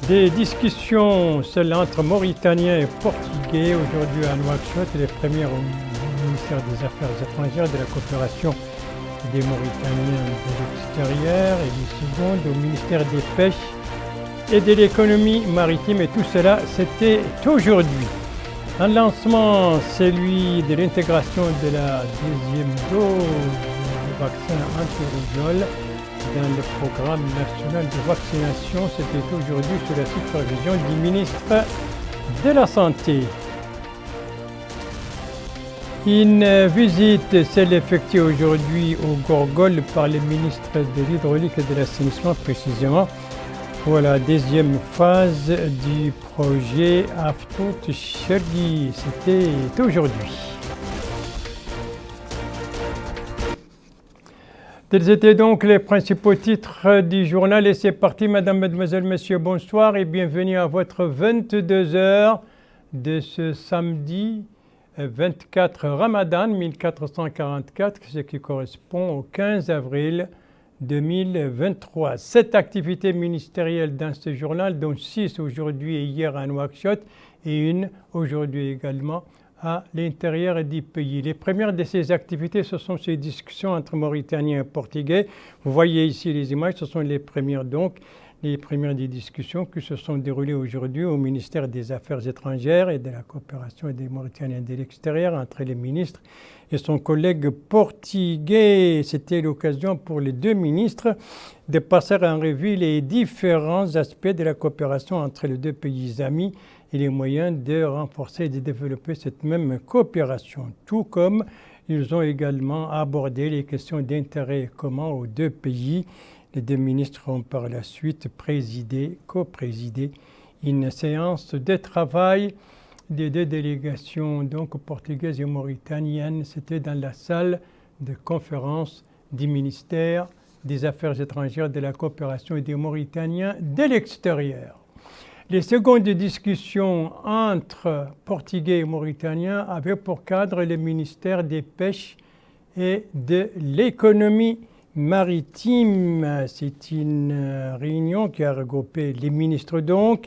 Des discussions, celles entre Mauritaniens et Portugais, aujourd'hui à Nouakchott, les premières au ministère des Affaires étrangères, de la coopération des Mauritaniens de l'extérieur, et les secondes au ministère des Pêches et de l'économie maritime. Et tout cela, c'était aujourd'hui. Un lancement, celui de l'intégration de la deuxième dose du vaccin anti-rougeole dans le programme national de vaccination. C'était aujourd'hui sous la supervision du ministre de la Santé. Une visite s'est effectuée aujourd'hui au Gorgol par le ministre de l'Hydraulique et de l'Assainissement, précisément pour la deuxième phase du projet Aftout Chergui. C'était aujourd'hui. Tels étaient donc les principaux titres du journal et c'est parti, mesdames, mesdemoiselles, messieurs, bonsoir et bienvenue à votre 22h de ce samedi 24 Ramadan 1444, ce qui correspond au 15 avril 2023. 7 activités ministérielles dans ce journal, dont 6 aujourd'hui et hier à Nouakchott et une aujourd'hui également à l'intérieur du pays. Les premières de ces activités, ce sont ces discussions entre Mauritaniens et Portugais. Vous voyez ici les images, ce sont les premières donc, les premières des discussions qui se sont déroulées aujourd'hui au ministère des Affaires étrangères et de la coopération des Mauritaniens de l'extérieur entre les ministres et son collègue portugais. C'était l'occasion pour les deux ministres de passer en revue les différents aspects de la coopération entre les deux pays amis et les moyens de renforcer et de développer cette même coopération, tout comme ils ont également abordé les questions d'intérêt commun aux deux pays. Les deux ministres ont par la suite coprésidé une séance de travail des deux délégations donc portugaises et mauritaniennes. C'était dans la salle de conférence du ministère des Affaires étrangères, de la coopération et des Mauritaniens de l'extérieur. Les secondes discussions entre Portugais et Mauritaniens avaient pour cadre le ministère des Pêches et de l'économie maritime. C'est une réunion qui a regroupé les ministres donc,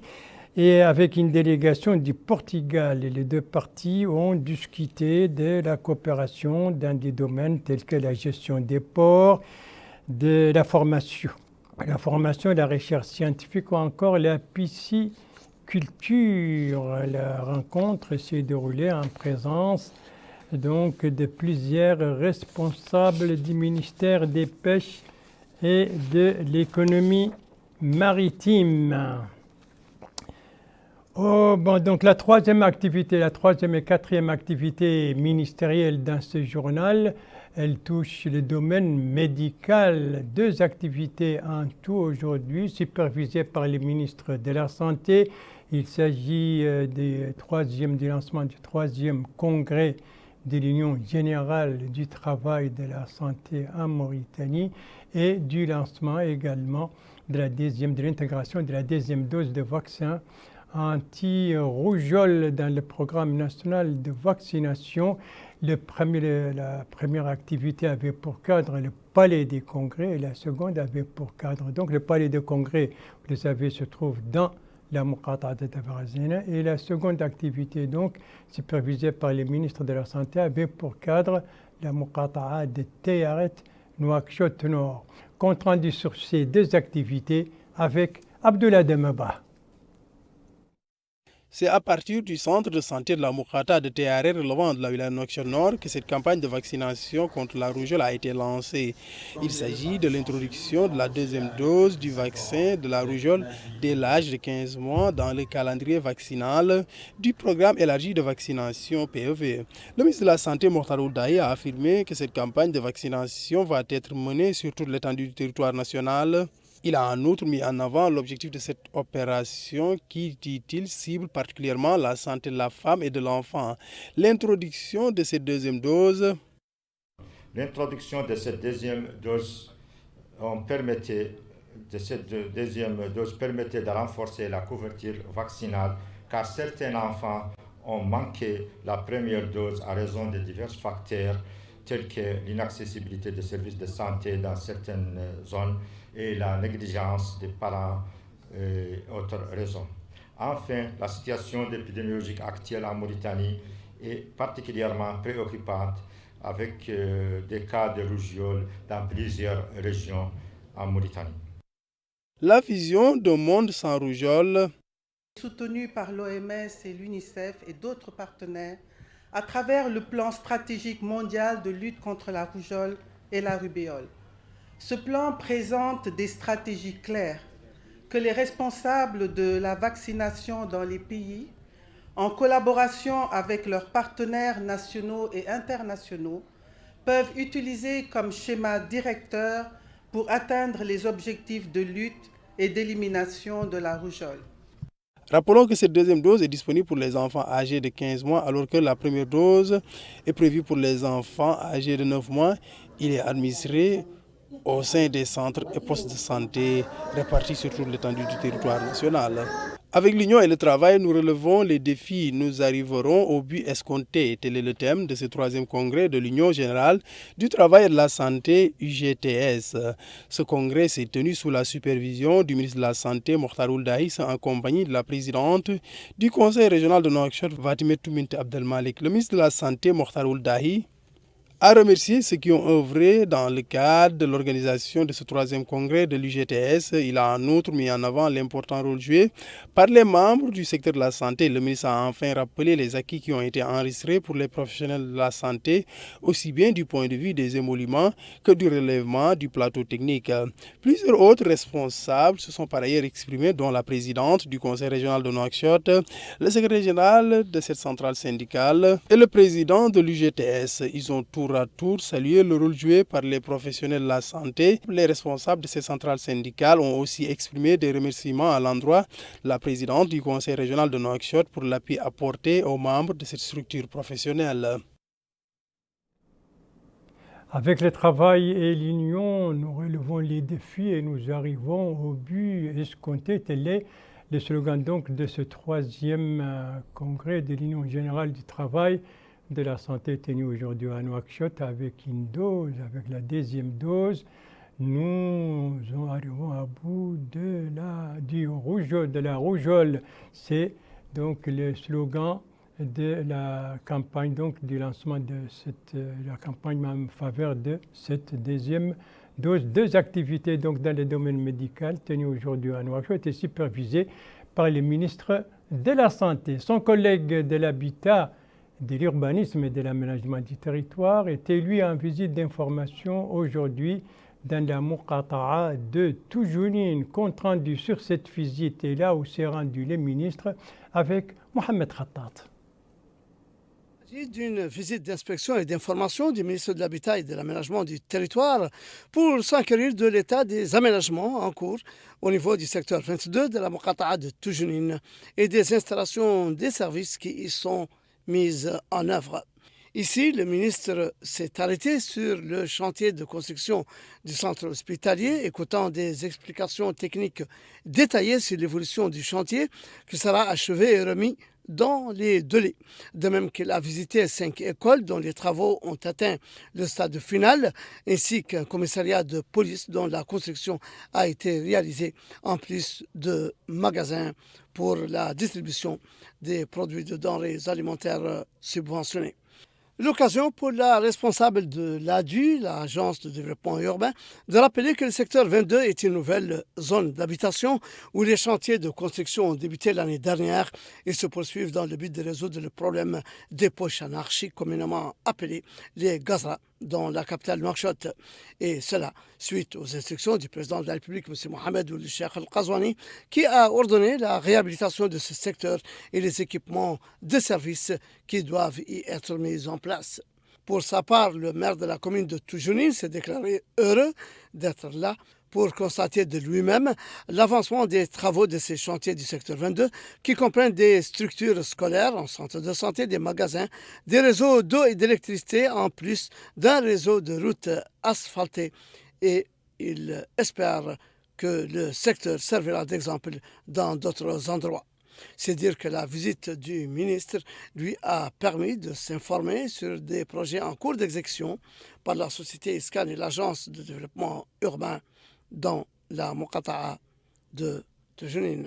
et avec une délégation du Portugal. Et les deux parties ont discuté de la coopération dans des domaines tels que la gestion des ports, de la formation, la recherche scientifique ou encore la pisciculture. La rencontre s'est déroulée en présence donc de plusieurs responsables du ministère des Pêches et de l'économie maritime. Donc la troisième et quatrième activité ministérielle dans ce journal, elle touche le domaine médical. 2 activités en tout aujourd'hui, supervisées par les ministres de la Santé. Il s'agit du lancement du 3e congrès de l'Union générale du travail de la santé en Mauritanie et du lancement également de l'intégration de la deuxième dose de vaccin anti-rougeole dans le programme national de vaccination. La première activité avait pour cadre le palais des congrès et la seconde avait pour cadre. Donc le palais des congrès, vous le savez, se trouve dans la Muqata'a de Tabarazena et la seconde activité, donc supervisée par les ministres de la Santé, avait pour cadre la Muqata'a de Tayaret, Nouakchott Nord. Compte rendu sur ces 2 activités avec Abdullah Demeba. C'est à partir du centre de santé de la Muqata'a de Tayaret relevant de la wilaya Nouakchott Nord que cette campagne de vaccination contre la rougeole a été lancée. Il s'agit de l'introduction de la deuxième dose du vaccin de la rougeole dès l'âge de 15 mois dans le calendrier vaccinal du programme élargi de vaccination PEV. Le ministre de la Santé, Mokhtar Ould Dahi, a affirmé que cette campagne de vaccination va être menée sur toute l'étendue du territoire national. Il a en outre mis en avant l'objectif de cette opération qui, dit-il, cible particulièrement la santé de la femme et de l'enfant. L'introduction de cette deuxième dose. L'introduction de cette deuxième dose permettait de renforcer la couverture vaccinale car certains enfants ont manqué la première dose à raison de divers facteurs tels que l'inaccessibilité des services de santé dans certaines zones et la négligence des parents et autres raisons. Enfin, la situation épidémiologique actuelle en Mauritanie est particulièrement préoccupante avec des cas de rougeole dans plusieurs régions en Mauritanie. La vision d'un monde sans rougeole, soutenu par l'OMS et l'UNICEF et d'autres partenaires à travers le plan stratégique mondial de lutte contre la rougeole et la rubéole. Ce plan présente des stratégies claires que les responsables de la vaccination dans les pays, en collaboration avec leurs partenaires nationaux et internationaux, peuvent utiliser comme schéma directeur pour atteindre les objectifs de lutte et d'élimination de la rougeole. Rappelons que cette deuxième dose est disponible pour les enfants âgés de 15 mois alors que la première dose est prévue pour les enfants âgés de 9 mois. Il est administré au sein des centres et postes de santé répartis sur toute l'étendue du territoire national. Avec l'union et le travail, nous relevons les défis. Nous arriverons au but escompté. Tel est le thème de ce troisième congrès de l'Union générale du travail et de la santé UGTS. Ce congrès s'est tenu sous la supervision du ministre de la Santé, Mokhtar Ould Aïs, en compagnie de la présidente du conseil régional de Nouakchott, Fatimata Bint Abdelmalik. Le ministre de la Santé, Mokhtar Ould Aïs, a remercié ceux qui ont œuvré dans le cadre de l'organisation de ce troisième congrès de l'UGTS. Il a en outre mis en avant l'important rôle joué par les membres du secteur de la santé. Le ministre a enfin rappelé les acquis qui ont été enregistrés pour les professionnels de la santé, aussi bien du point de vue des émoluments que du relèvement du plateau technique. Plusieurs autres responsables se sont par ailleurs exprimés, dont la présidente du conseil régional de Nouakchott, le secrétaire général de cette centrale syndicale et le président de l'UGTS. Ils ont tour à tour salué le rôle joué par les professionnels de la santé. Les responsables de ces centrales syndicales ont aussi exprimé des remerciements à l'endroit de la présidente du conseil régional de Nouakchott pour l'appui apporté aux membres de cette structure professionnelle. Avec le travail et l'union, nous relevons les défis et nous arrivons au but escompté. Tel est le slogan donc de ce troisième congrès de l'Union générale du travail de la santé tenu aujourd'hui à Nouakchott avec une dose, avec la deuxième dose. Nous arrivons à bout de la rougeole. C'est donc le slogan de la campagne, donc du lancement de la campagne en faveur de cette deuxième dose. Deux activités donc dans le domaine médical tenues aujourd'hui à Nouakchott et supervisées par le ministre de la Santé. Son collègue de l'Habitat, de l'urbanisme et de l'aménagement du territoire était lui en visite d'information aujourd'hui dans la Muqata'a de Toujounine. Compte rendu sur cette visite et là où s'est rendu le ministre avec Mohamed Khattat. Il s'agit d'une visite d'inspection et d'information du ministre de l'Habitat et de l'Aménagement du territoire pour s'enquérir de l'état des aménagements en cours au niveau du secteur 22 de la Muqata'a de Toujounine et des installations des services qui y sont mises en œuvre. Ici, le ministre s'est arrêté sur le chantier de construction du centre hospitalier, écoutant des explications techniques détaillées sur l'évolution du chantier qui sera achevé et remis dans les délais. De même qu'il a visité 5 écoles dont les travaux ont atteint le stade final, ainsi qu'un commissariat de police dont la construction a été réalisée, en plus de magasins pour la distribution des produits de denrées alimentaires subventionnés. L'occasion pour la responsable de l'ADU, l'Agence de développement urbain, de rappeler que le secteur 22 est une nouvelle zone d'habitation où les chantiers de construction ont débuté l'année dernière et se poursuivent dans le but de résoudre le problème des poches anarchiques communément appelées les gazras dans la capitale Nouakchott. Et cela suite aux instructions du président de la République, M. Mohamed Ould Cheikh Al-Qazouani, qui a ordonné la réhabilitation de ce secteur et les équipements de services qui doivent y être mis en place. Pour sa part, le maire de la commune de Toujounine s'est déclaré heureux d'être là pour constater de lui-même l'avancement des travaux de ces chantiers du secteur 22 qui comprennent des structures scolaires, un centre de santé, des magasins, des réseaux d'eau et d'électricité en plus d'un réseau de routes asphaltées. Et il espère que le secteur servira d'exemple dans d'autres endroits. C'est dire que la visite du ministre lui a permis de s'informer sur des projets en cours d'exécution par la société ISCAN et l'Agence de développement urbain dans la Muqata'a de Toujounin.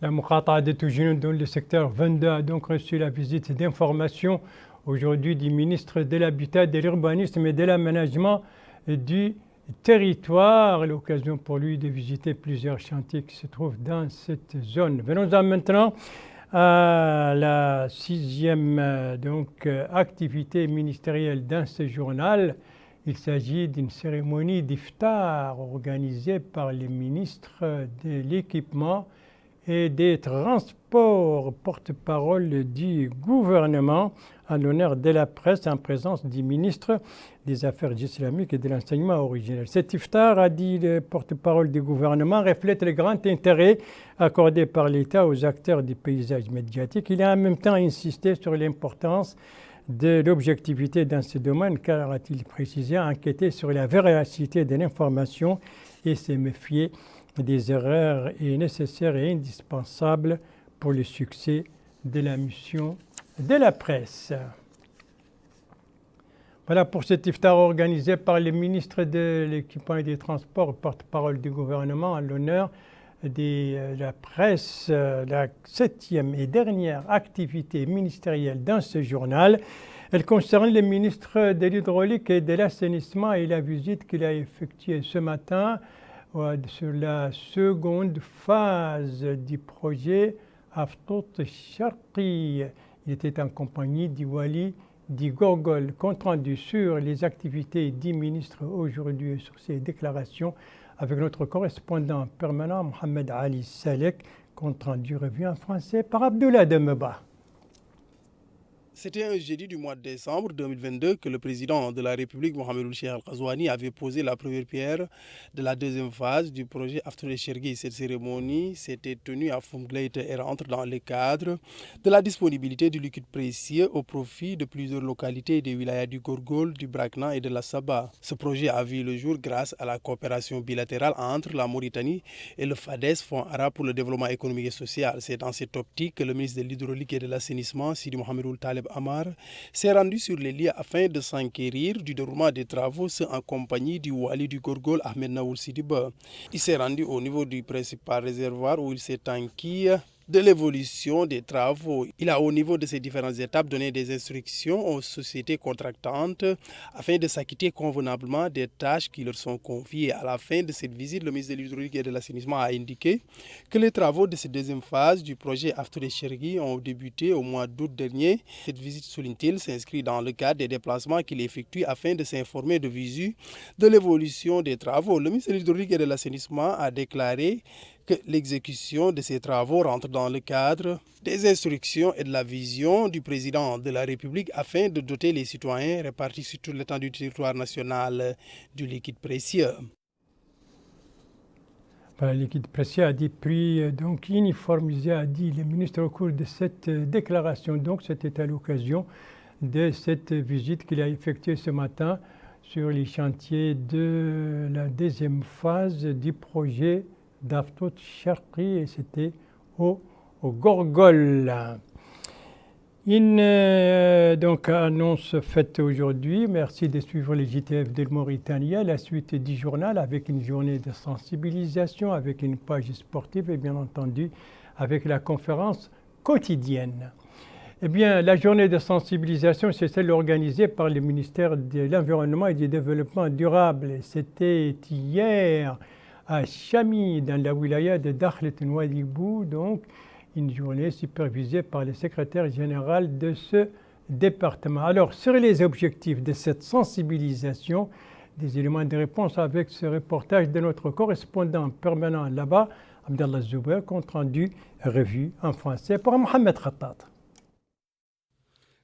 La Muqata'a de Toujounin dans le secteur 22 a donc reçu la visite d'information aujourd'hui du ministre de l'Habitat, de l'Urbanisme et de l'Aménagement du territoire. L'occasion pour lui de visiter plusieurs chantiers qui se trouvent dans cette zone. Venons-en maintenant à la sixième activité ministérielle dans ce journal. Il s'agit d'une cérémonie d'iftar organisée par les ministres de l'Équipement et des Transports, porte-parole du gouvernement, à l'honneur de la presse en présence du ministre des Affaires islamiques et de l'enseignement originel. Cet iftar, a dit le porte-parole du gouvernement, reflète le grand intérêt accordé par l'État aux acteurs du paysage médiatique. Il a en même temps insisté sur l'importance de l'objectivité dans ce domaine, car, a-t-il précisé, enquêter sur la véracité de l'information et se méfier des erreurs est nécessaire et indispensable pour le succès de la mission de la presse. Voilà pour cet iftar organisé par le ministre de l'Équipement et des Transports, porte-parole du gouvernement, à l'honneur de la presse, la septième et dernière activité ministérielle dans ce journal. Elle concerne le ministre de l'Hydraulique et de l'Assainissement et la visite qu'il a effectuée ce matin sur la seconde phase du projet Aftot Sharqi. Il était en compagnie du Wali du Gorgol. Compte rendu sur les activités du ministre aujourd'hui et sur ses déclarations avec notre correspondant permanent Mohamed Ali Salek. Compte rendu revue en français par Abdullah Demeba. C'était un jeudi du mois de décembre 2022 que le président de la République, Mohamed Ould Cheikh Al Ghazouani, avait posé la première pierre de la deuxième phase du projet Aftot Sharqi. Cette cérémonie s'était tenue à Foumgleit et rentre dans le cadre de la disponibilité du liquide précieux au profit de plusieurs localités des wilayas du Gorgol, du Brakna et de la Saba. Ce projet a vu le jour grâce à la coopération bilatérale entre la Mauritanie et le FADES, Fonds arabe pour le développement économique et social. C'est dans cette optique que le ministre de l'Hydraulique et de l'Assainissement, Sidi Mohamed Ould Taleb Amar, s'est rendu sur les lieux afin de s'enquérir du déroulement des travaux, en compagnie du Wali du Gorgol, Ahmed Naoul Sidiba. Il s'est rendu au niveau du principal réservoir où il s'est enquis de l'évolution des travaux. Il a, au niveau de ces différentes étapes, donné des instructions aux sociétés contractantes afin de s'acquitter convenablement des tâches qui leur sont confiées. À la fin de cette visite, le ministre de l'Hydraulique et de l'Assainissement a indiqué que les travaux de cette deuxième phase du projet Aftot Sharqi ont débuté au mois d'août dernier. Cette visite, souligne-t-il, s'inscrit dans le cadre des déplacements qu'il effectue afin de s'informer de visu de l'évolution des travaux. Le ministre de l'Hydraulique et de l'Assainissement a déclaré que l'exécution de ces travaux rentre dans le cadre des instructions et de la vision du président de la République afin de doter les citoyens répartis sur toute l'étendue du territoire national du liquide précieux. Le liquide précieux a dit prix uniformisé, a dit le ministre au cours de cette déclaration. Donc c'était à l'occasion de cette visite qu'il a effectuée ce matin sur les chantiers de la deuxième phase du projet d'Aftot Sharqi, et c'était au Gorgol. Une annonce faite aujourd'hui. Merci de suivre les JTF de Mauritanie. La suite du journal avec une journée de sensibilisation, avec une page sportive et bien entendu avec la conférence quotidienne. Eh bien, la journée de sensibilisation, c'est celle organisée par le ministère de l'Environnement et du Développement durable. C'était hier à Chami, dans la wilaya de Dakhlet Nouadhibou, donc une journée supervisée par le secrétaire général de ce département. Alors, sur les objectifs de cette sensibilisation, des éléments de réponse avec ce reportage de notre correspondant permanent là-bas, Abdallah Zouber, compte rendu revu en français par Mohamed Khattat.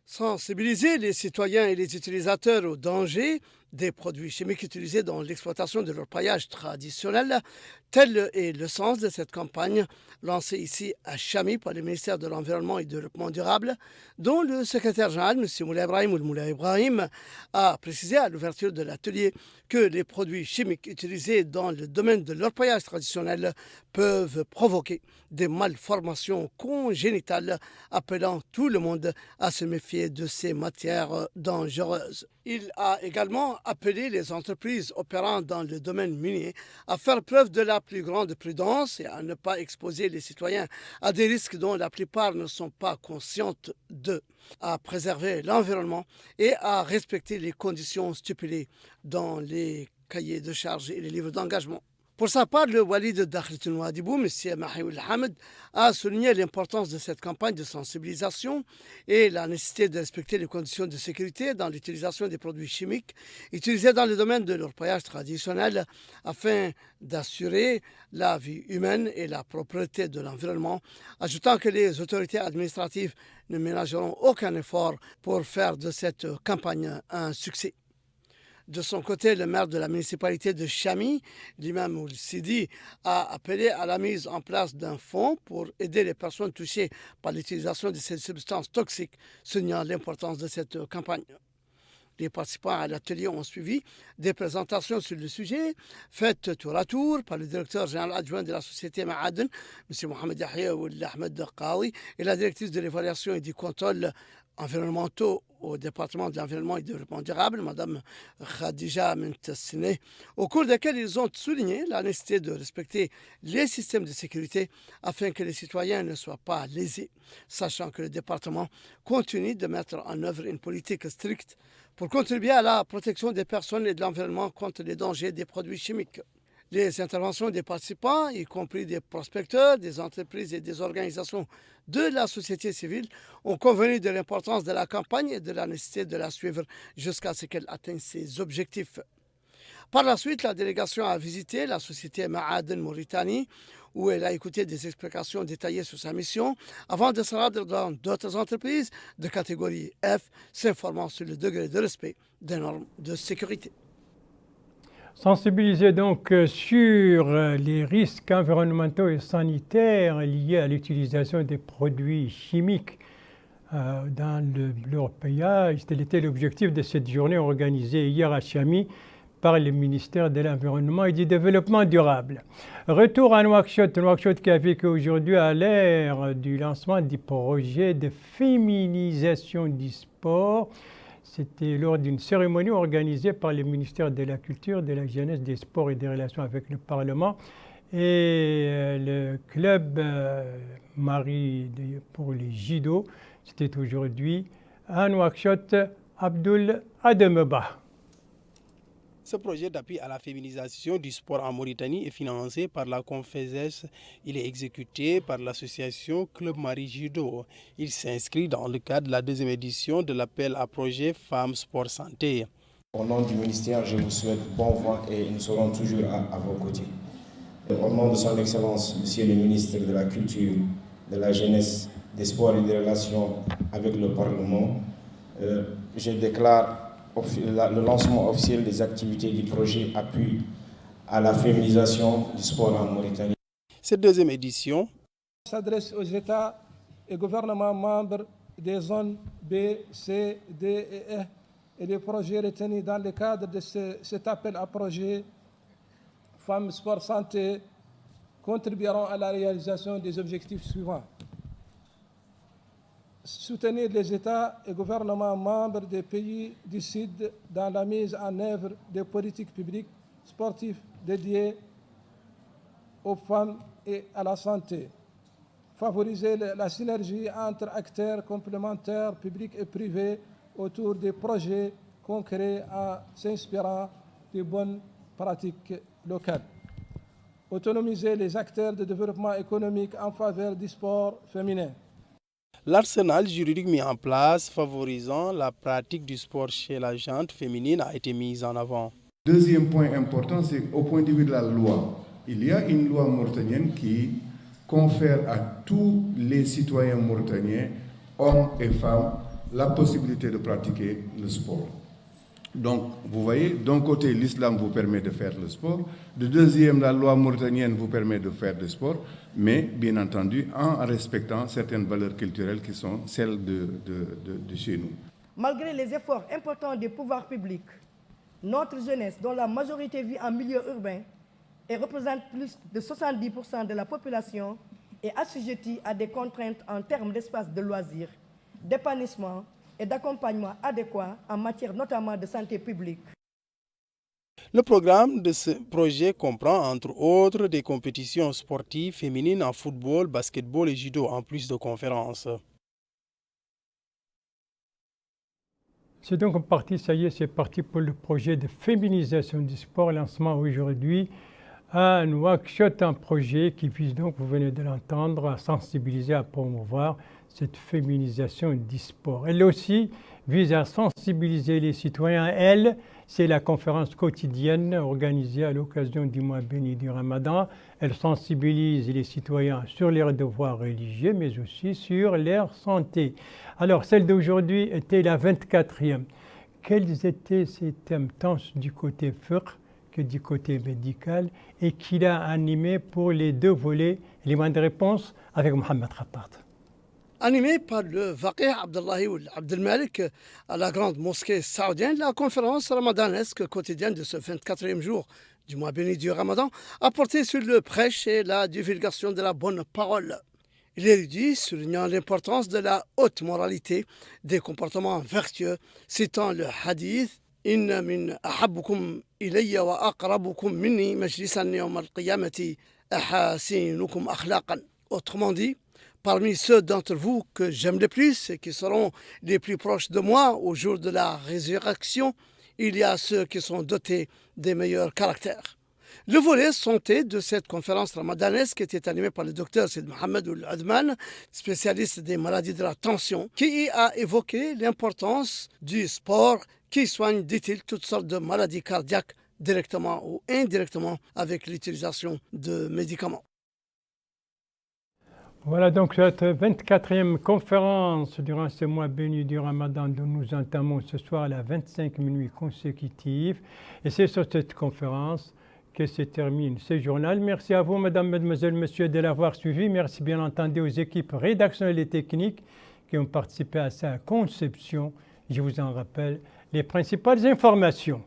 Sensibiliser les citoyens et les utilisateurs aux dangers des produits chimiques utilisés dans l'exploitation de leur paillage traditionnel. Tel est le sens de cette campagne lancée ici à Chami par le ministère de l'Environnement et du Développement durable, dont le secrétaire général, M. Moulay Ibrahim, a précisé à l'ouverture de l'atelier que les produits chimiques utilisés dans le domaine de leur paillage traditionnel peuvent provoquer des malformations congénitales, appelant tout le monde à se méfier de ces matières dangereuses. Il a également également appelé les entreprises opérant dans le domaine minier à faire preuve de la plus grande prudence et à ne pas exposer les citoyens à des risques dont la plupart ne sont pas conscientes d'eux, à préserver l'environnement et à respecter les conditions stipulées dans les cahiers de charges et les livres d'engagement. Pour sa part, le wali de Dakhlet Nouadhibou, M. Mahiul Hamid, a souligné l'importance de cette campagne de sensibilisation et la nécessité de respecter les conditions de sécurité dans l'utilisation des produits chimiques utilisés dans le domaine de l'orpaillage traditionnel afin d'assurer la vie humaine et la propreté de l'environnement, ajoutant que les autorités administratives ne ménageront aucun effort pour faire de cette campagne un succès. De son côté, le maire de la municipalité de Chami, l'imam Ould Sidi, a appelé à la mise en place d'un fonds pour aider les personnes touchées par l'utilisation de ces substances toxiques, soulignant l'importance de cette campagne. Les participants à l'atelier ont suivi des présentations sur le sujet, faites tour à tour par le directeur général adjoint de la société Ma'aden, M. Mohamed Yahya Ould Ahmed Qawi, et la directrice de l'évaluation et du contrôle environnementaux au département de l'environnement et du développement durable, Mme Khadija Mintassine, au cours desquels ils ont souligné la nécessité de respecter les systèmes de sécurité afin que les citoyens ne soient pas lésés, sachant que le département continue de mettre en œuvre une politique stricte pour contribuer à la protection des personnes et de l'environnement contre les dangers des produits chimiques. Les interventions des participants, y compris des prospecteurs, des entreprises et des organisations de la société civile, ont convenu de l'importance de la campagne et de la nécessité de la suivre jusqu'à ce qu'elle atteigne ses objectifs. Par la suite, la délégation a visité la société Ma'aden Mauritanie, où elle a écouté des explications détaillées sur sa mission, avant de se rendre dans d'autres entreprises de catégorie F, s'informant sur le degré de respect des normes de sécurité. Sensibiliser donc sur les risques environnementaux et sanitaires liés à l'utilisation des produits chimiques dans l'orpaillage. Tel était l'objectif de cette journée organisée hier à Chami par le ministère de l'Environnement et du Développement durable. Retour à Nouakchott qui a vécu aujourd'hui à l'ère du lancement du projet de féminisation du sport. C'était lors d'une cérémonie organisée par le ministère de la Culture, de la Jeunesse, des Sports et des Relations avec le Parlement et le club Marie pour les judo. C'était aujourd'hui à Nouakchott, Abdoul Ademeba. Ce projet d'appui à la féminisation du sport en Mauritanie est financé par la Conféses. Il est exécuté par l'association Club Marie Judo. Il s'inscrit dans le cadre de la deuxième édition de l'appel à projet Femmes Sport Santé. Au nom du ministère, je vous souhaite bon vent et nous serons toujours à vos côtés. Au nom de son Excellence, Monsieur le ministre de la Culture, de la Jeunesse, des Sports et des Relations avec le Parlement, je déclare le lancement officiel des activités du projet appui à la féminisation du sport en Mauritanie. Cette deuxième édition s'adresse aux États et gouvernements membres des zones B, C, D et E et des projets retenus dans le cadre de cet appel à projet Femmes Sport Santé contribueront à la réalisation des objectifs suivants. Soutenir les États et gouvernements membres des pays du Sud dans la mise en œuvre des politiques publiques sportives dédiées aux femmes et à la santé. Favoriser la synergie entre acteurs complémentaires publics et privés autour des projets concrets en s'inspirant des bonnes pratiques locales. Autonomiser les acteurs de développement économique en faveur du sport féminin. L'arsenal juridique mis en place favorisant la pratique du sport chez la gente féminine a été mis en avant. Deuxième point important, c'est au point de vue de la loi. Il y a une loi mauritanienne qui confère à tous les citoyens mauritaniens, hommes et femmes, la possibilité de pratiquer le sport. Donc, vous voyez, d'un côté, l'islam vous permet de faire le sport. De deuxième, la loi mauritanienne vous permet de faire du sport, mais bien entendu, en respectant certaines valeurs culturelles qui sont celles de chez nous. Malgré les efforts importants des pouvoirs publics, notre jeunesse, dont la majorité vit en milieu urbain et représente plus de 70% de la population, est assujettie à des contraintes en termes d'espace de loisirs, d'épanouissement et d'accompagnement adéquat en matière notamment de santé publique. Le programme de ce projet comprend entre autres des compétitions sportives féminines en football, basketball et judo, en plus de conférences. C'est donc parti, ça y est, c'est parti pour le projet de féminisation du sport, lancement aujourd'hui à Nouakchott, un projet qui vise donc, vous venez de l'entendre, à sensibiliser, à promouvoir cette féminisation du sport. Elle aussi vise à sensibiliser les citoyens. Elle, c'est la conférence quotidienne organisée à l'occasion du mois béni du Ramadan. Elle sensibilise les citoyens sur leurs devoirs religieux, mais aussi sur leur santé. Alors, celle d'aujourd'hui était la 24e. Quels étaient ces thèmes, tant du côté fiqh que du côté médical, et qui l'a animé pour les deux volets? Élément de réponse avec Mohamed Khattat. Animé par le Faqih Abdullahi Abdelmalik à la grande mosquée saoudienne, la conférence ramadanesque quotidienne de ce 24e jour du mois béni du Ramadan a porté sur le prêche et la divulgation de la bonne parole. L'érudit, soulignant l'importance de la haute moralité, des comportements vertueux, citant le hadith « Inna min ahabbukum ilayya wa aqrabukum minni majlisan yawm al-qiyamati ahasinukum akhlaqan » Autrement dit, parmi ceux d'entre vous que j'aime le plus et qui seront les plus proches de moi au jour de la résurrection, il y a ceux qui sont dotés des meilleurs caractères. Le volet santé de cette conférence ramadanesque était animé par le docteur Sid Mohamed Ould-Adman, spécialiste des maladies de la tension, qui a évoqué l'importance du sport qui soigne, dit-il, toutes sortes de maladies cardiaques directement ou indirectement avec l'utilisation de médicaments. Voilà donc cette 24e conférence durant ce mois béni du Ramadan dont nous entamons ce soir la 25e nuit consécutive. Et c'est sur cette conférence que se termine ce journal. Merci à vous, mesdames, mesdemoiselles, messieurs, de l'avoir suivi. Merci bien entendu aux équipes rédactionnelles et techniques qui ont participé à sa conception. Je vous en rappelle les principales informations.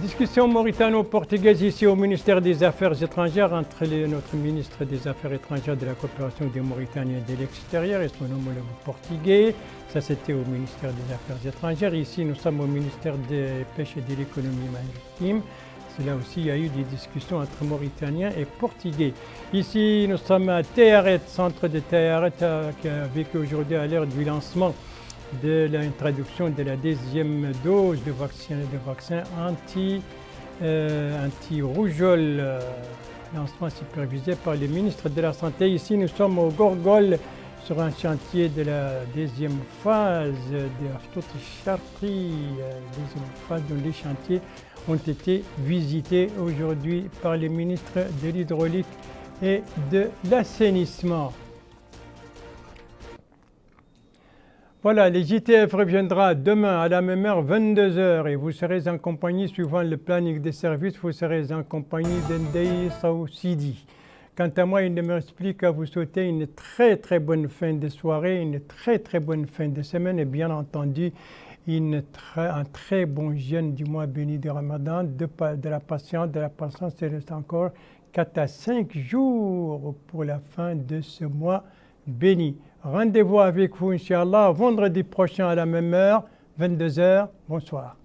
Discussion mauritano-portugaise ici au ministère des Affaires étrangères entre notre ministre des Affaires étrangères, de la coopération des Mauritaniens de l'extérieur et son homologue portugais. Ça, c'était au ministère des Affaires étrangères. Ici, nous sommes au ministère des Pêches et de l'économie maritime. Là aussi, il y a eu des discussions entre Mauritaniens et Portugais. Ici, nous sommes à Tayaret, centre de Tayaret, qui a vécu aujourd'hui à l'heure du lancement de l'introduction de la deuxième dose de vaccin anti-rougeole, lancement supervisé par le ministre de la Santé. Ici, nous sommes au Gorgol, sur un chantier de la deuxième phase de Aftot Charqi, deuxième phase dont les chantiers ont été visités aujourd'hui par le ministre de l'Hydraulique et de l'Assainissement. Voilà, le JTF reviendra demain à la même heure, 22h, et vous serez en compagnie, suivant le planning des services, vous serez en compagnie d'Ndei Saoussidi. Quant à moi, il ne me reste plus qu'à vous souhaiter une très très bonne fin de soirée, une très très bonne fin de semaine et bien entendu un très bon jeûne du mois béni de Ramadan, de la patience, il reste encore 4 à 5 jours pour la fin de ce mois béni. Rendez-vous avec vous, Inch'Allah, vendredi prochain à la même heure, 22h. Bonsoir.